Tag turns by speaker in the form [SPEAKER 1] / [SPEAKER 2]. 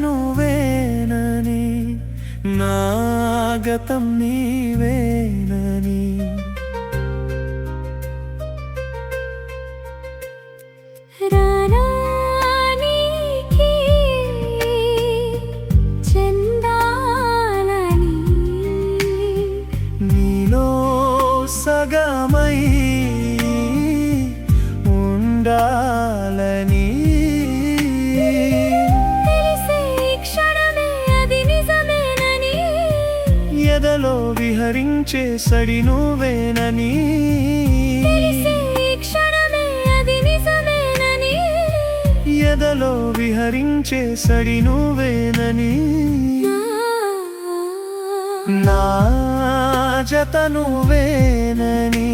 [SPEAKER 1] నువ్వేనని, నా గతం నీవేనని.
[SPEAKER 2] రానానికి చెందాలని,
[SPEAKER 1] నీలో సగమై ఉండాలని,
[SPEAKER 2] తెలిసే క్షణమే అది నిజమేనని,
[SPEAKER 1] ఎదలో విహరించే సడి నువ్వేనని,
[SPEAKER 2] తెలిసే క్షణమే అది నిజమేనని,
[SPEAKER 1] ఎదలో విహరించే సడి నువ్వేనని. నా జత నువ్వేనని.